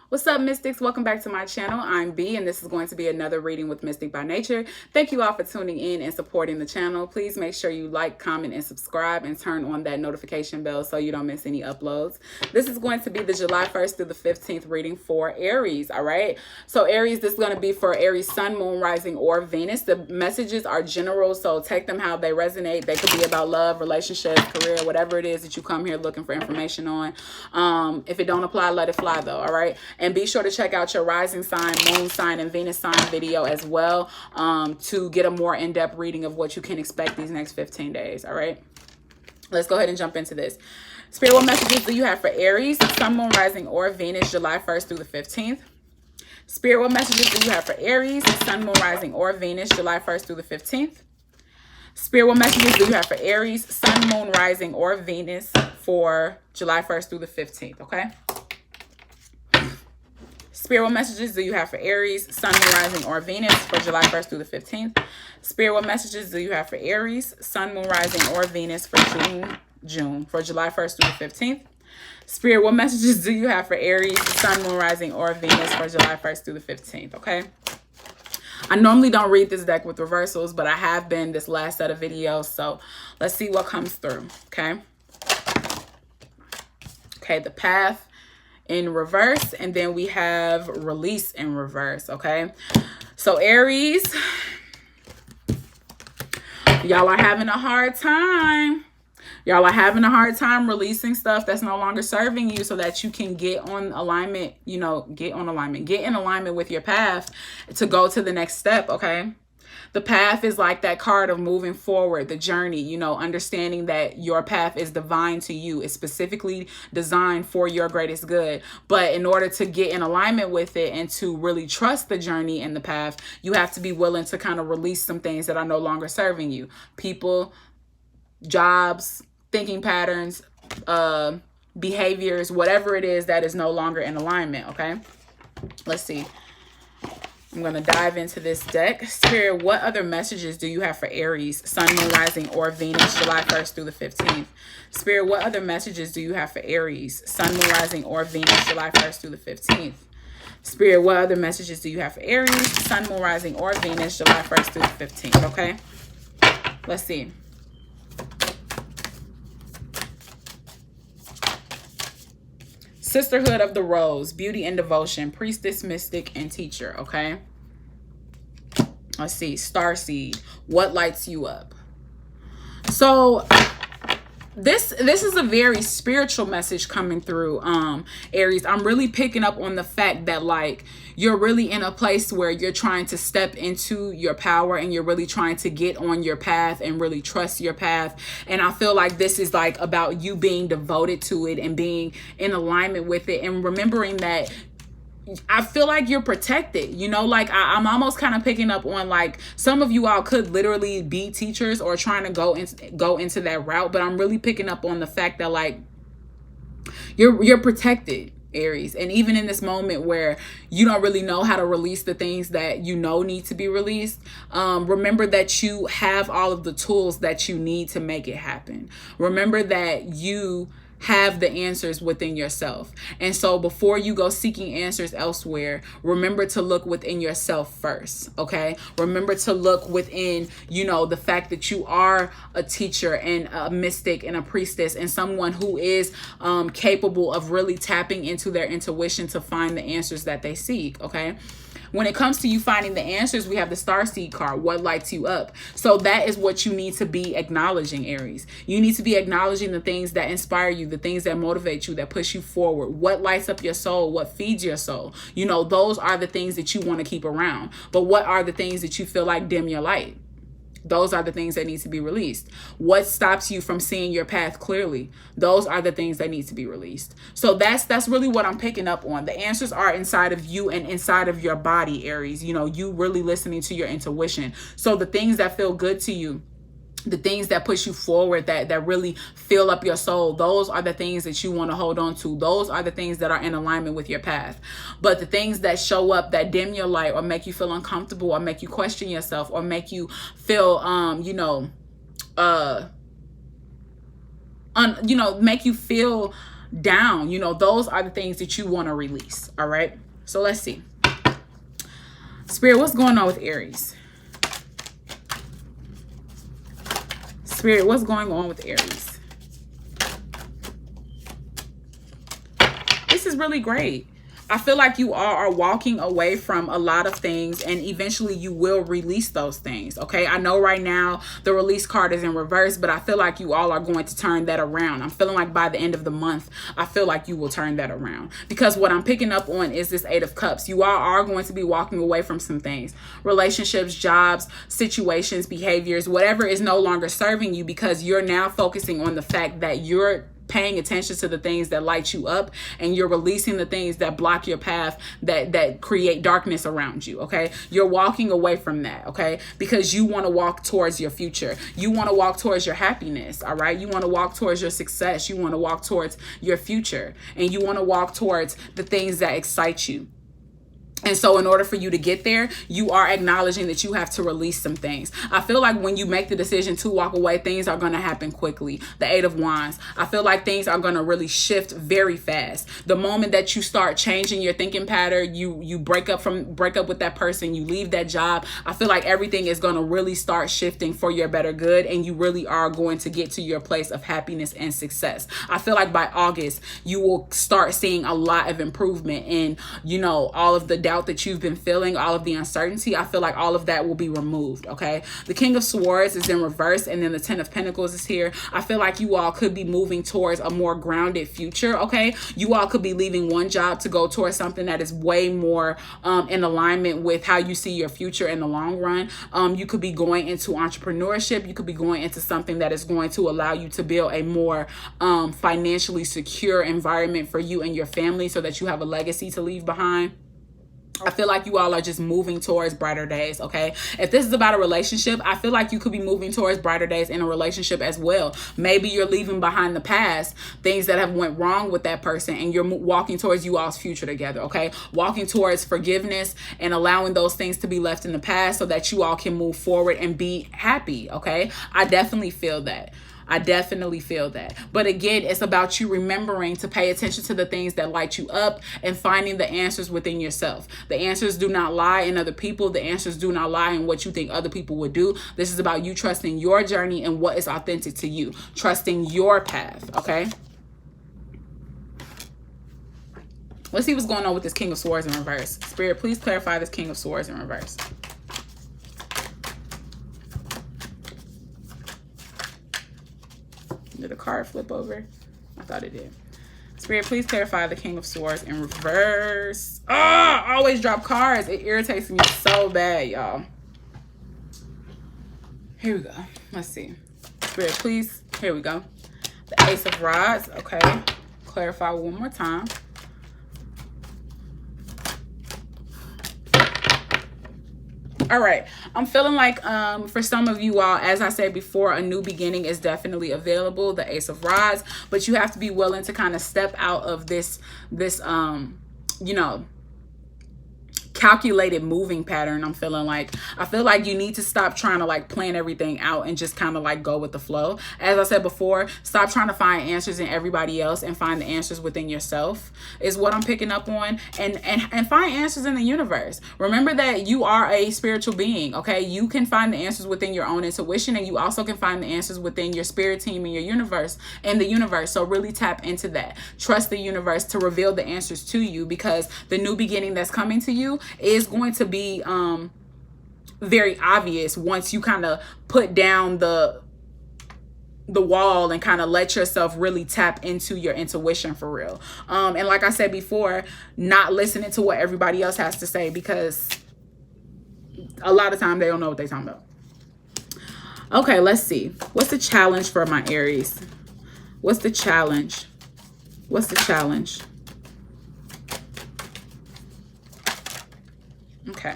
What's up, Mystics? Welcome back to my channel. I'm B, and this is going to be another reading with Mystic by Nature. Thank you all for tuning in and supporting the channel. Please make sure you like, comment, and subscribe, and turn on that notification bell so you don't miss any uploads. This is going to be the July 1st through the 15th reading for Aries, all right? So Aries, this is going to be for Aries Sun, Moon, Rising, or Venus. The messages are general, so take them how they resonate. They could be about love, relationships, career, whatever it is that you come here looking for information on. If it don't apply, let it fly, though, all right? And be sure to check out your rising sign, moon sign, and Venus sign video as well to get a more in-depth reading of what you can expect these next 15 days. All right, let's go ahead and jump into this. Spirit, what messages do you have for Aries, Sun, Moon, Rising, or Venus, July 1st through the 15th? Spirit, what messages do you have for Aries, Sun, Moon, Rising, or Venus, July 1st through the 15th? Spirit, what messages do you have for Aries, Sun, Moon, Rising, or Venus for July 1st through the 15th? Okay. Spirit, what messages do you have for Aries, Sun, Moon, Rising, or Venus for July 1st through the 15th? Spirit, what messages do you have for Aries, Sun, Moon, Rising, or Venus for June for July 1st through the 15th? Spirit, what messages do you have for Aries, Sun, Moon, Rising, or Venus for July 1st through the 15th? Okay. I normally don't read this deck with reversals, but I have been this last set of videos. So let's see what comes through. Okay. Okay. The Path in reverse, and then we have Release in reverse. Okay, so Aries, y'all are having a hard time. Y'all are having a hard time releasing stuff that's no longer serving you so that you can get on alignment, get in alignment with your path to go to the next step. Okay. The path is like that card of moving forward, the journey, understanding that your path is divine to you. It's specifically designed for your greatest good. But in order to get in alignment with it and to really trust the journey and the path, you have to be willing to kind of release some things that are no longer serving you. People, jobs, thinking patterns, behaviors, whatever it is that is no longer in alignment. Okay, let's see. I'm going to dive into this deck. Spirit, what other messages do you have for Aries, Sun, Moon, Rising, or Venus, July 1st through the 15th? Spirit, what other messages do you have for Aries, Sun, Moon, Rising, or Venus, July 1st through the 15th? Spirit, what other messages do you have for Aries, Sun, Moon, Rising, or Venus, July 1st through the 15th? Okay, let's see. Sisterhood of the Rose, Beauty and Devotion, Priestess, Mystic, and Teacher. Okay. Let's see. Starseed, what lights you up? So this is a very spiritual message coming through, Aries. I'm really picking up on the fact that, like, you're really in a place where you're trying to step into your power and you're really trying to get on your path and really trust your path. And I feel like this is like about you being devoted to it and being in alignment with it and remembering that I feel like you're protected, like I'm almost kind of picking up on, like, some of you all could literally be teachers or trying to go into that route. But I'm really picking up on the fact that, like, you're protected, Aries. And even in this moment where you don't really know how to release the things that need to be released, remember that you have all of the tools that you need to make it happen. Remember that you have the answers within yourself. And so before you go seeking answers elsewhere, remember to look within yourself first. Okay. Remember to look within, the fact that you are a teacher and a mystic and a priestess and someone who is capable of really tapping into their intuition to find the answers that they seek. Okay. When it comes to you finding the answers, we have the Starseed card, what lights you up. So that is what you need to be acknowledging, Aries. You need to be acknowledging the things that inspire you, the things that motivate you, that push you forward, what lights up your soul, what feeds your soul. Those are the things that you want to keep around. But what are the things that you feel like dim your light? Those are the things that need to be released. What stops you from seeing your path clearly? Those are the things that need to be released. So that's really what I'm picking up on. The answers are inside of you and inside of your body, Aries. You really listening to your intuition. So the things that feel good to you, the things that push you forward, that really fill up your soul, those are the things that you want to hold on to. Those are the things that are in alignment with your path. But the things that show up that dim your light or make you feel uncomfortable or make you question yourself or make you feel make you feel down. You know, those are the things that you want to release. All right. So let's see. Spirit, what's going on with Aries? Spirit, what's going on with Aries? This is really great. I feel like you all are walking away from a lot of things, and eventually you will release those things. Okay. I know right now the release card is in reverse, but I feel like you all are going to turn that around. I'm feeling like by the end of the month, I feel like you will turn that around, because what I'm picking up on is this 8 of Cups. You all are going to be walking away from some things, relationships, jobs, situations, behaviors, whatever is no longer serving you, because you're now focusing on the fact that you're paying attention to the things that light you up, and you're releasing the things that block your path, that create darkness around you. Okay. You're walking away from that. Okay. Because you want to walk towards your future. You want to walk towards your happiness. All right. You want to walk towards your success. You want to walk towards your future, and you want to walk towards the things that excite you. And so in order for you to get there, you are acknowledging that you have to release some things. I feel like when you make the decision to walk away, things are going to happen quickly. The 8 of Wands. I feel like things are going to really shift very fast. The moment that you start changing your thinking pattern, you break up with that person, you leave that job, I feel like everything is going to really start shifting for your better good, and you really are going to get to your place of happiness and success. I feel like by August, you will start seeing a lot of improvement in, you know, all of the doubt that you've been feeling, all of the uncertainty. I feel like all of that will be removed. Okay. The King of Swords is in reverse, and then the 10 of Pentacles is here. I feel like you all could be moving towards a more grounded future. Okay. You all could be leaving one job to go towards something that is way more in alignment with how you see your future in the long run. You could be going into entrepreneurship. You could be going into something that is going to allow you to build a more financially secure environment for you and your family, so that you have a legacy to leave behind. I feel like you all are just moving towards brighter days. Okay. If this is about a relationship, I feel like you could be moving towards brighter days in a relationship as well. Maybe you're leaving behind the past, things that have went wrong with that person, and you're walking towards you all's future together. Okay. Walking towards forgiveness and allowing those things to be left in the past, so that you all can move forward and be happy. Okay. I definitely feel that. But again, it's about you remembering to pay attention to the things that light you up, and finding the answers within yourself. The answers do not lie in other people. The answers do not lie in what you think other people would do. This is about you trusting your journey and what is authentic to you. Trusting your path. Okay. Let's see what's going on with this King of Swords in reverse. Spirit, please clarify this King of Swords in reverse. Did a card flip over? I thought it did. Spirit, please clarify the King of Swords in reverse. Oh, I always drop cards. It irritates me so bad, y'all. Here we go. Let's see. Spirit, please. Here we go. The Ace of Rods. Okay. Clarify one more time. All right. I'm feeling like for some of you all, as I said before, a new beginning is definitely available, the Ace of Rods, but you have to be willing to kind of step out of this you know, calculated moving pattern. I feel like you need to stop trying to like plan everything out and just kind of like go with the flow. As I said before, stop trying to find answers in everybody else and find the answers within yourself is what I'm picking up on, and find answers in the universe. Remember that you are a spiritual being. Okay. You can find the answers within your own intuition, and you also can find the answers within your spirit team and your universe and the universe. So really tap into that. Trust the universe to reveal the answers to you, because the new beginning that's coming to you is going to be very obvious once you kind of put down the wall and kind of let yourself really tap into your intuition for real. And like I said before, not listening to what everybody else has to say, because a lot of time they don't know what they're talking about. Okay, let's see. What's the challenge for my Aries? What's the challenge? What's the challenge? Okay.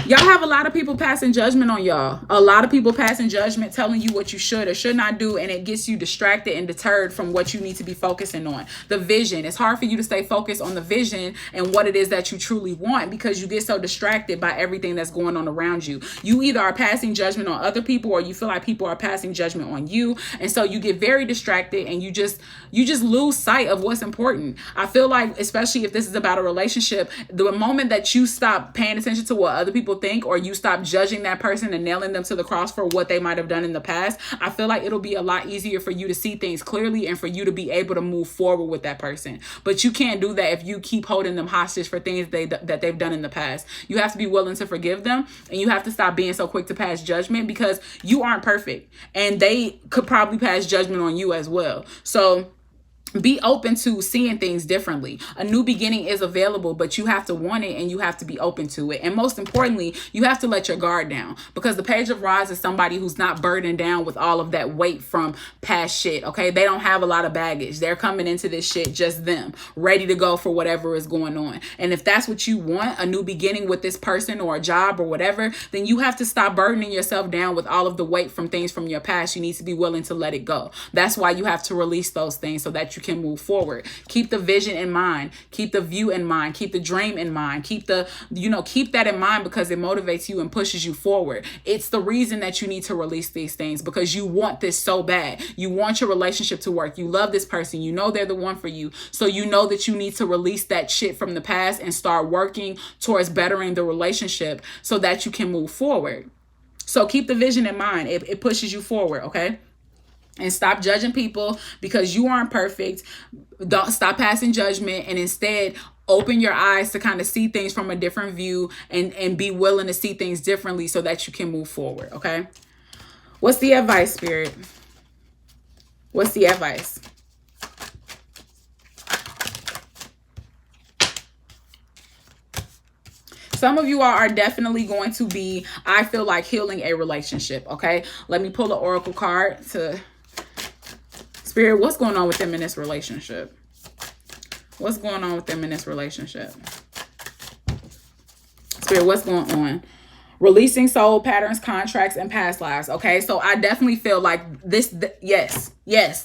Y'all have a lot of people passing judgment on y'all. A lot of people passing judgment, telling you what you should or should not do, and it gets you distracted and deterred from what you need to be focusing on. The vision. It's hard for you to stay focused on the vision and what it is that you truly want because you get so distracted by everything that's going on around you. You either are passing judgment on other people or you feel like people are passing judgment on you, and so you get very distracted and you just lose sight of what's important. I feel like, especially if this is about a relationship, the moment that you stop paying attention to what other people think, or you stop judging that person and nailing them to the cross for what they might have done in the past, I feel like it'll be a lot easier for you to see things clearly and for you to be able to move forward with that person. But you can't do that if you keep holding them hostage for things that they've done in the past. You have to be willing to forgive them, and you have to stop being so quick to pass judgment because you aren't perfect and they could probably pass judgment on you as well. So be open to seeing things differently. A new beginning is available, but you have to want it and you have to be open to it. And most importantly, you have to let your guard down, because the Page of Rods is somebody who's not burdened down with all of that weight from past shit. Okay. They don't have a lot of baggage. They're coming into this shit, just them, ready to go for whatever is going on. And if that's what you want, a new beginning with this person or a job or whatever, then you have to stop burdening yourself down with all of the weight from things from your past. You need to be willing to let it go. That's why you have to release those things so that you can move forward. Keep the vision in mind, keep the view in mind, keep the dream in mind, keep that in mind, because it motivates you and pushes you forward. It's the reason that you need to release these things, because you want this so bad. You want your relationship to work. You love this person. You know they're the one for you. So you know that you need to release that shit from the past and start working towards bettering the relationship so that you can move forward. So keep the vision in mind. It pushes you forward, okay? And stop judging people because you aren't perfect. Don't stop passing judgment, and instead open your eyes to kind of see things from a different view and be willing to see things differently so that you can move forward. Okay. What's the advice, Spirit? What's the advice? Some of you all are definitely going to be, I feel like, healing a relationship. Okay. Let me pull an oracle card to Spirit. What's going on with them in this relationship? What's going on with them in this relationship? Spirit, what's going on? Releasing soul patterns, contracts, and past lives. Okay, so I definitely feel like this. Yes,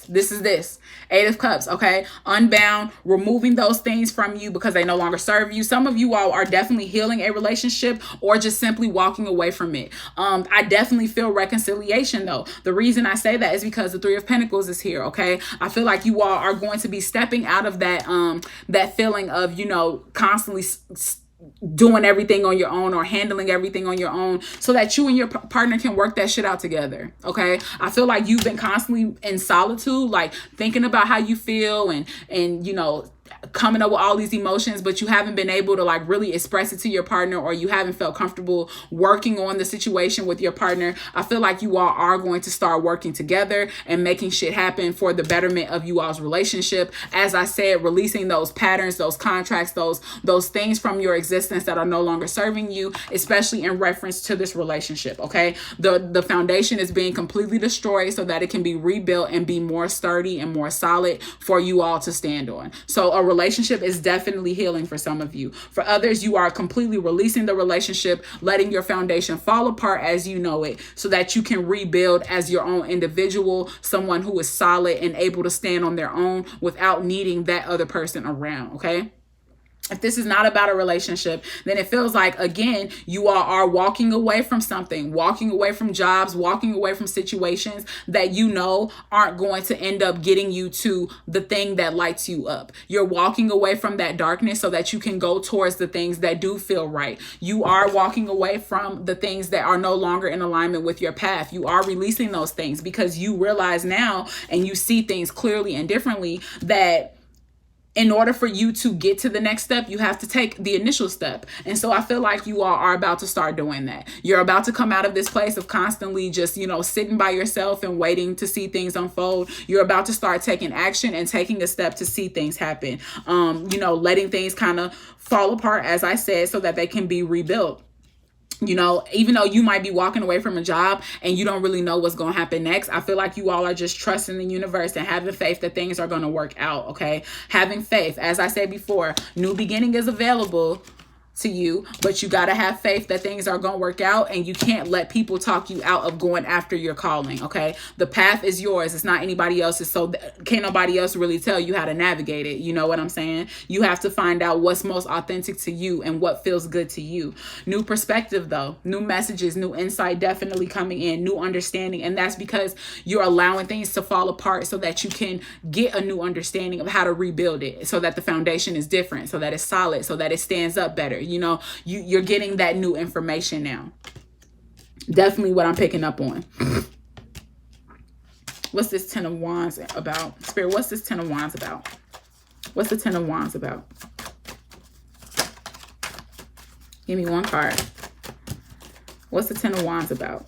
this is this. 8 of Cups. Okay, unbound, removing those things from you because they no longer serve you. Some of you all are definitely healing a relationship or just simply walking away from it. I definitely feel reconciliation though. The reason I say that is because the 3 of Pentacles is here. Okay, I feel like you all are going to be stepping out of that that feeling of constantly doing everything on your own or handling everything on your own, so that you and your partner can work that shit out together. Okay. I feel like you've been constantly in solitude, like thinking about how you feel and coming up with all these emotions, but you haven't been able to like really express it to your partner, or you haven't felt comfortable working on the situation with your partner. I feel like you all are going to start working together and making shit happen for the betterment of you all's relationship. As I said, releasing those patterns, those contracts, those things from your existence that are no longer serving you, especially in reference to this relationship. Okay. The foundation is being completely destroyed so that it can be rebuilt and be more sturdy and more solid for you all to stand on. So a relationship is definitely healing for some of you. For others, you are completely releasing the relationship, letting your foundation fall apart as you know it, so that you can rebuild as your own individual, someone who is solid and able to stand on their own without needing that other person around. Okay. If this is not about a relationship, then it feels like, again, you all are walking away from something, walking away from jobs, walking away from situations that aren't going to end up getting you to the thing that lights you up. You're walking away from that darkness so that you can go towards the things that do feel right. You are walking away from the things that are no longer in alignment with your path. You are releasing those things because you realize now and you see things clearly and differently that in order for you to get to the next step, you have to take the initial step. And so I feel like you all are about to start doing that. You're about to come out of this place of constantly just, sitting by yourself and waiting to see things unfold. You're about to start taking action and taking a step to see things happen. Letting things kind of fall apart, as I said, so that they can be rebuilt. Even though you might be walking away from a job and you don't really know what's going to happen next, I feel like you all are just trusting the universe and having faith that things are going to work out. Okay. Having faith. As I said before, new beginning is available. to you, but you got to have faith that things are going to work out, and you can't let people talk you out of going after your calling. Okay. The path is yours. It's not anybody else's. So can't nobody else really tell you how to navigate it. You know what I'm saying? You have to find out what's most authentic to you and what feels good to you. New perspective though, new messages, new insight definitely coming in, new understanding. And that's because you're allowing things to fall apart so that you can get a new understanding of how to rebuild it, so that the foundation is different, so that it's solid, so that it stands up better. You know, you're getting that new information now. Definitely what I'm picking up on. What's this Ten of Wands about? Spirit, what's this Ten of Wands about? What's the Ten of Wands about? Give me one card. What's the Ten of Wands about?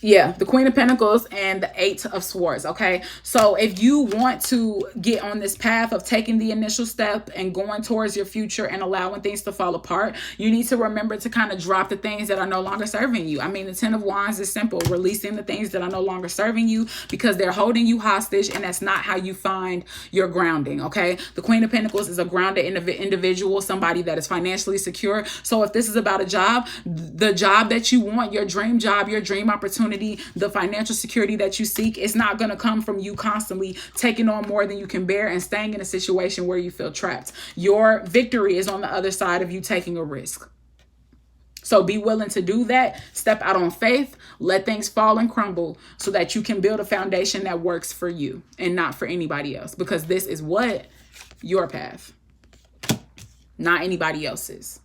Yeah, the Queen of Pentacles and the Eight of Swords. Okay, so if you want to get on this path of taking the initial step and going towards your future and allowing things to fall apart, you need to remember to kind of drop the things that are no longer serving you. I mean, the Ten of Wands is simple, releasing the things that are no longer serving you because they're holding you hostage, and that's not how you find your grounding. Okay, the Queen of Pentacles is a grounded individual, somebody that is financially secure. So if this is about a job, the job that you want, your dream job, your dream opportunity, the financial security that you seek, it's not going to come from you constantly taking on more than you can bear and staying in a situation where you feel trapped. Your victory is on the other side of you taking a risk. So be willing to do that. Step out on faith. Let things fall and crumble so that you can build a foundation that works for you and not for anybody else, because this is what your path, not anybody else's.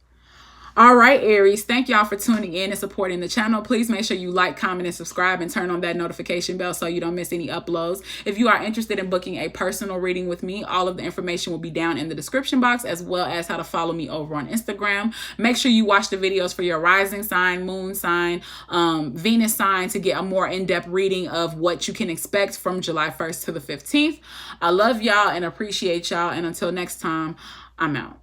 All right, Aries, thank y'all for tuning in and supporting the channel. Please make sure you like, comment, and subscribe, and turn on that notification bell so you don't miss any uploads. If you are interested in booking a personal reading with me, all of the information will be down in the description box, as well as how to follow me over on Instagram. Make sure you watch the videos for your rising sign, moon sign, Venus sign to get a more in-depth reading of what you can expect from July 1st to the 15th. I love y'all and appreciate y'all. And until next time, I'm out.